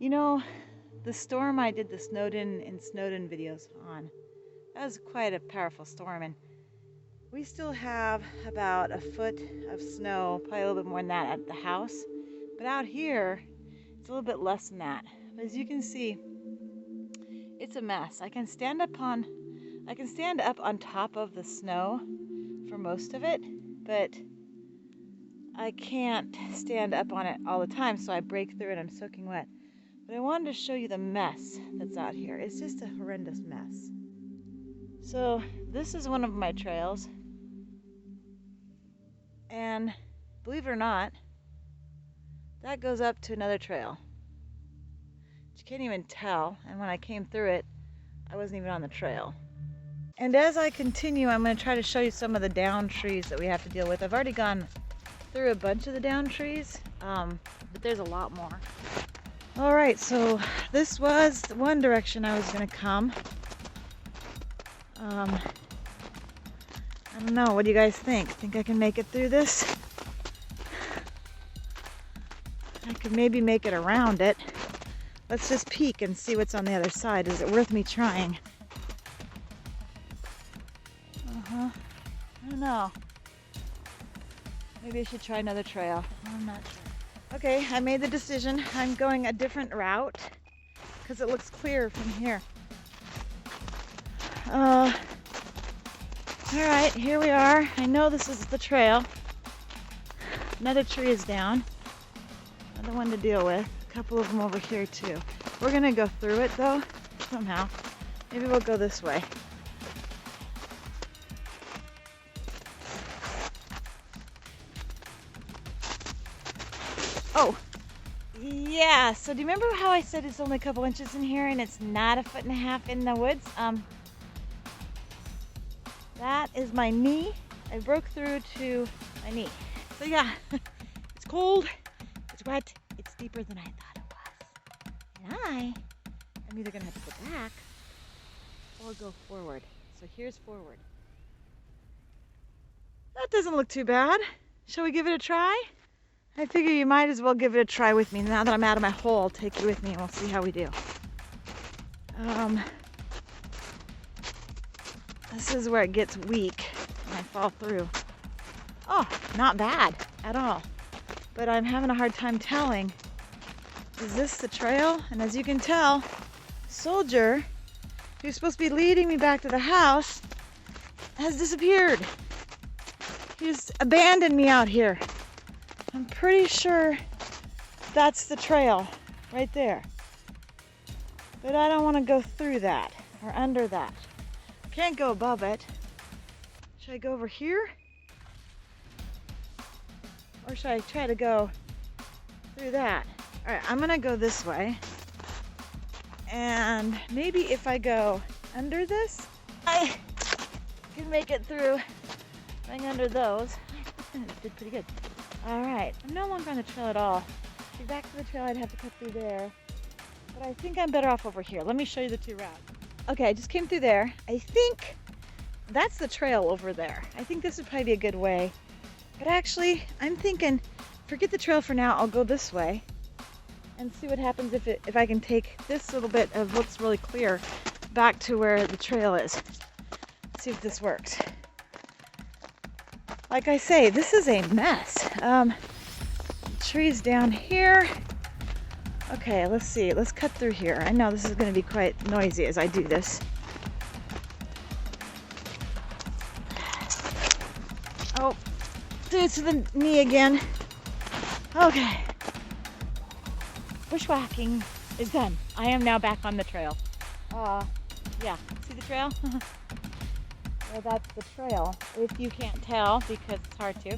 You know, the storm I did the Snowden videos on, that was quite a powerful storm, and we still have about a foot of snow, probably a little bit more than that at the house. But out here, it's a little bit less than that. But as you can see, it's a mess. I can stand up on top of the snow for most of it, but I can't stand up on it all the time, so I break through and I'm soaking wet. But I wanted to show you the mess that's out here. It's just a horrendous mess. So this is one of my trails. And believe it or not, that goes up to another trail. You can't even tell. And when I came through it, I wasn't even on the trail. And as I continue, I'm going to try to show you some of the down trees that we have to deal with. I've already gone through a bunch of the down trees, but there's a lot more. All right, so this was one direction I was going to come. I don't know, what do you guys think? Think I can make it through this? I could maybe make it around it. Let's just peek and see what's on the other side. Is it worth me trying? I don't know. Maybe I should try another trail. I'm not sure. Okay, I made the decision. I'm going a different route because it looks clearer from here. All right, here we are. I know this is the trail. Another tree is down. Another one to deal with. A couple of them over here too. We're gonna go through it though, somehow. Maybe we'll go this way. Oh, yeah, so do you remember how I said it's only a couple inches in here and it's not 1.5 feet in the woods? That is my knee. I broke through to my knee. So yeah, it's cold, it's wet, it's deeper than I thought it was. And I'm either gonna have to go back or go forward. So here's forward. That doesn't look too bad. Shall we give it a try? I figure you might as well give it a try with me. Now that I'm out of my hole, I'll take you with me and we'll see how we do. This is where it gets weak and I fall through. Oh, not bad at all. But I'm having a hard time telling. Is this the trail? And as you can tell, Soldier, who's supposed to be leading me back to the house, has disappeared. He's abandoned me out here. I'm pretty sure that's the trail right there. But I don't want to go through that or under that. Can't go above it. Should I go over here? Or should I try to go through that? All right, I'm gonna go this way. And maybe if I go under this, I can make it through going under those. I did pretty good. All right, I'm no longer on the trail at all. To get back to the trail, I'd have to cut through there. But I think I'm better off over here. Let me show you the two routes. Okay, I just came through there. I think that's the trail over there. I think this would probably be a good way. But actually, I'm thinking, forget the trail for now. I'll go this way and see what happens if I can take this little bit of what's really clear back to where the trail is. Let's see if this works. Like I say, this is a mess. Trees down here. Okay, let's see. Let's cut through here. I know this is going to be quite noisy as I do this. Oh, do it to the knee again. Okay. Bushwhacking is done. I am now back on the trail. Yeah, see the trail? Well, that's the trail, if you can't tell, because it's hard to.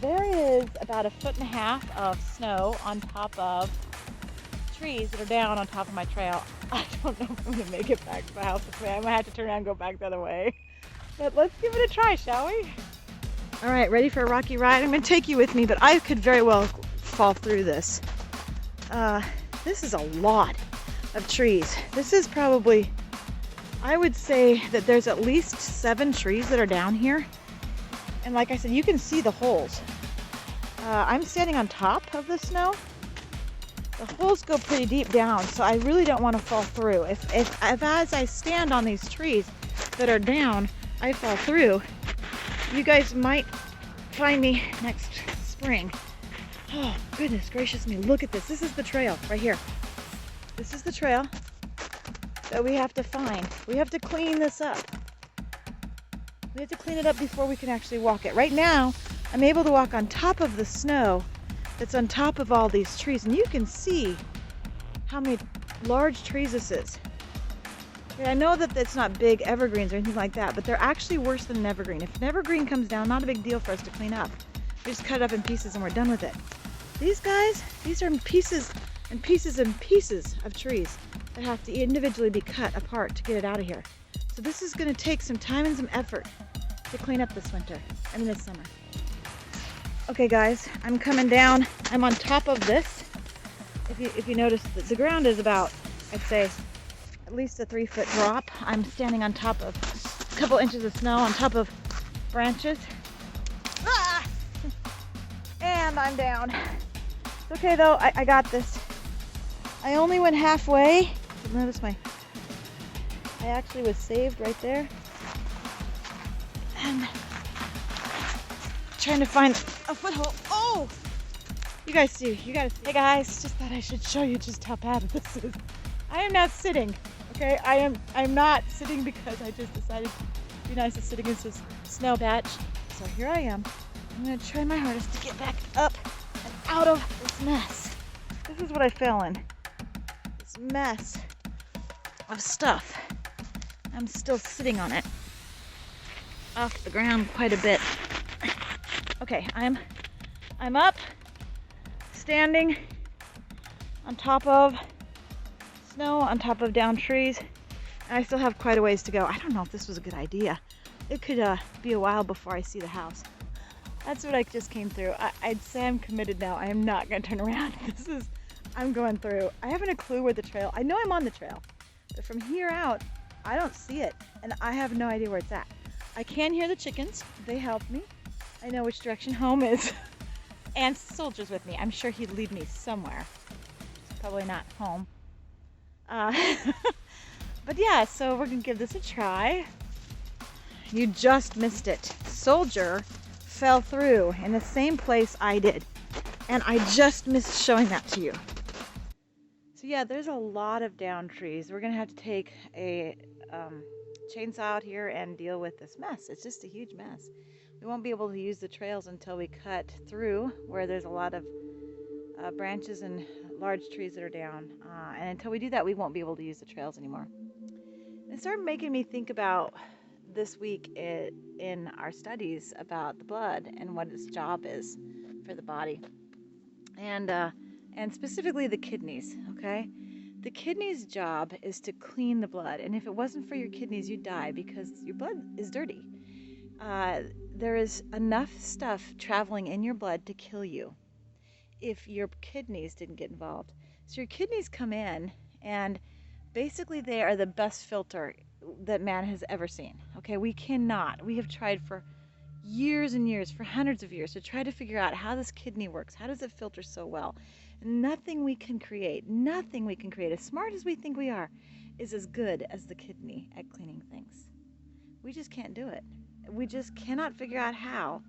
There is about 1.5 feet of snow on top of trees that are down on top of my trail. I don't know if I'm going to make it back to the house this way. I might have to turn around and go back the other way. But let's give it a try, shall we? All right, ready for a rocky ride? I'm going to take you with me, but I could very well fall through this. This is a lot of trees. This is probably, I would say that there's at least 7 trees that are down here. And like I said, you can see the holes. I'm standing on top of the snow, The holes go pretty deep down, so I really don't want to fall through. If as I stand on these trees that are down, I fall through, you guys might find me next spring. Oh, goodness gracious me, look at this. This is the trail right here. This is the trail that we have to find. We have to clean this up. We have to clean it up before we can actually walk it. Right now, I'm able to walk on top of the snow that's on top of all these trees, and you can see how many large trees this is. I know that it's not big evergreens or anything like that, but they're actually worse than an evergreen. If an evergreen comes down, not a big deal for us to clean up. We just cut it up in pieces and we're done with it. These guys, these are pieces and pieces and pieces of trees that have to individually be cut apart to get it out of here. So this is going to take some time and some effort to clean up this summer. Okay guys, I'm coming down. I'm on top of this. If you notice, the ground is about, I'd say, at least a 3-foot drop. I'm standing on top of a couple inches of snow, on top of branches. Ah! And I'm down. It's okay though, I got this. I only went halfway. Notice I actually was saved right there. And trying to find a foothold. Oh! You gotta see. Hey guys, just thought I should show you just how bad this is. I am not sitting, okay? I'm not sitting because I just decided to be nice and sitting in this snow patch. So here I am. I'm gonna try my hardest to get back up and out of this mess. This is what I fell in. This mess of stuff. I'm still sitting on it. Off the ground quite a bit. Okay, I'm up, standing on top of snow, on top of down trees, and I still have quite a ways to go. I don't know if this was a good idea. It could be a while before I see the house. That's what I just came through. I'd say I'm committed now. I am not going to turn around. I'm going through. I haven't a clue where the trail, I know I'm on the trail, but from here out, I don't see it, and I have no idea where it's at. I can hear the chickens. They help me. I know which direction home is. And Soldier's with me. I'm sure he'd lead me somewhere. It's probably not home. But yeah, so we're gonna give this a try. You just missed it. Soldier fell through in the same place I did. And I just missed showing that to you. So yeah, there's a lot of down trees. We're gonna have to take a chainsaw out here and deal with this mess. It's just a huge mess. We won't be able to use the trails until we cut through where there's a lot of branches and large trees that are down. And until we do that, we won't be able to use the trails anymore. It started making me think about this week in our studies about the blood and what its job is for the body. And specifically the kidneys, okay? The kidney's job is to clean the blood. And if it wasn't for your kidneys, you'd die because your blood is dirty. There is enough stuff traveling in your blood to kill you if your kidneys didn't get involved. So your kidneys come in, and basically they are the best filter that man has ever seen. Okay, we have tried for years and years, for hundreds of years, to try to figure out how this kidney works. How does it filter so well? Nothing we can create, as smart as we think we are, is as good as the kidney at cleaning things. We just can't do it. We just cannot figure out how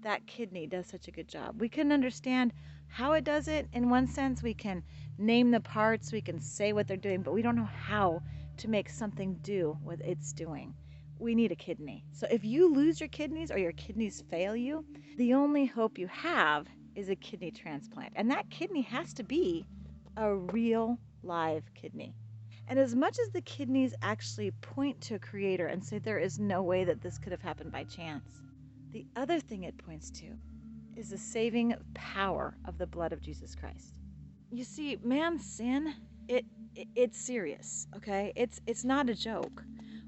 that kidney does such a good job. We can understand how it does it. In one sense, we can name the parts, we can say what they're doing, but we don't know how to make something do what it's doing. We need a kidney. So if you lose your kidneys or your kidneys fail you, the only hope you have is a kidney transplant. And that kidney has to be a real live kidney. And as much as the kidneys actually point to a creator and say there is no way that this could have happened by chance, the other thing it points to is the saving power of the blood of Jesus Christ. You see, man's sin, it's serious, okay? It's not a joke.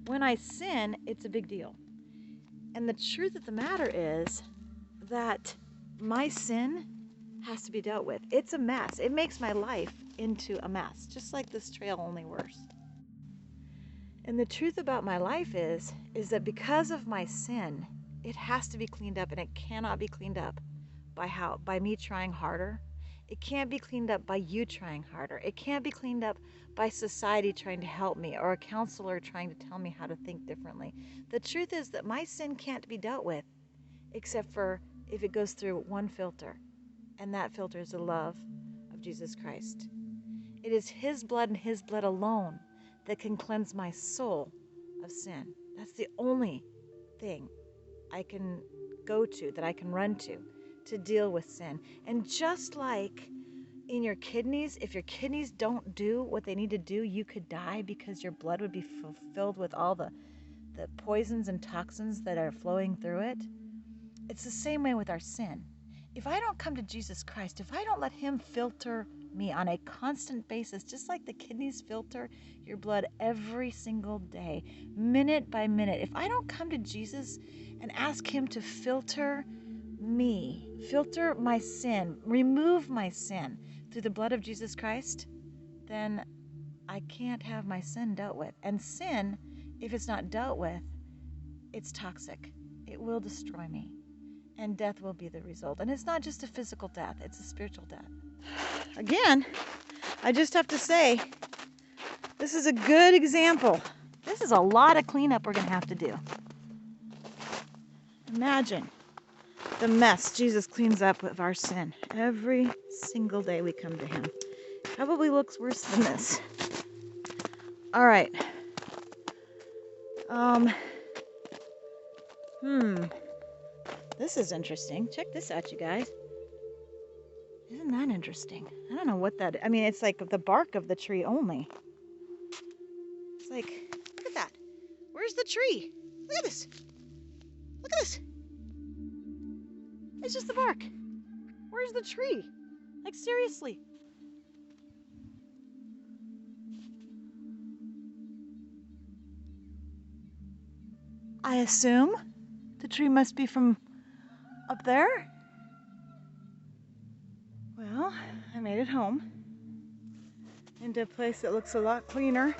When I sin, it's a big deal. And the truth of the matter is that my sin has to be dealt with. It's a mess. It makes my life into a mess, just like this trail, only worse. And the truth about my life is that because of my sin, it has to be cleaned up, and it cannot be cleaned up by me trying harder. It can't be cleaned up by you trying harder. It can't be cleaned up by society trying to help me or a counselor trying to tell me how to think differently. The truth is that my sin can't be dealt with except for if it goes through one filter, and that filter is the love of Jesus Christ. It is His blood and His blood alone that can cleanse my soul of sin. That's the only thing I can go to, that I can run to deal with sin. And just like in your kidneys, if your kidneys don't do what they need to do, you could die because your blood would be filled with all the poisons and toxins that are flowing through it. It's the same way with our sin. If I don't come to Jesus Christ, if I don't let Him filter me on a constant basis, just like the kidneys filter your blood every single day, minute by minute, if I don't come to Jesus and ask Him to filter me, filter my sin, remove my sin through the blood of Jesus Christ, then I can't have my sin dealt with. And sin, if it's not dealt with, it's toxic. It will destroy me. And death will be the result. And it's not just a physical death, it's a spiritual death. Again, I just have to say, this is a good example. This is a lot of cleanup we're going to have to do. Imagine the mess Jesus cleans up with our sin every single day we come to Him. Probably looks worse than this. All right. This is interesting. Check this out, you guys. Isn't that interesting? I don't know what that is. I mean, it's like the bark of the tree only. It's like, look at that. Where's the tree? Look at this. Look at this. It's just the bark. Where's the tree? Like, seriously. I assume the tree must be from up there. Well, I made it home into a place that looks a lot cleaner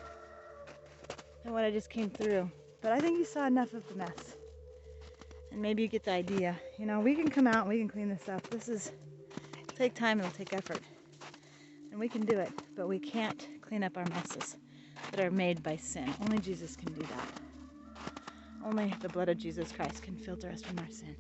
than what I just came through. But I think you saw enough of the mess. And maybe you get the idea. You know, we can come out and we can clean this up. It'll take time, it'll take effort. And we can do it, but we can't clean up our messes that are made by sin. Only Jesus can do that. Only the blood of Jesus Christ can filter us from our sin.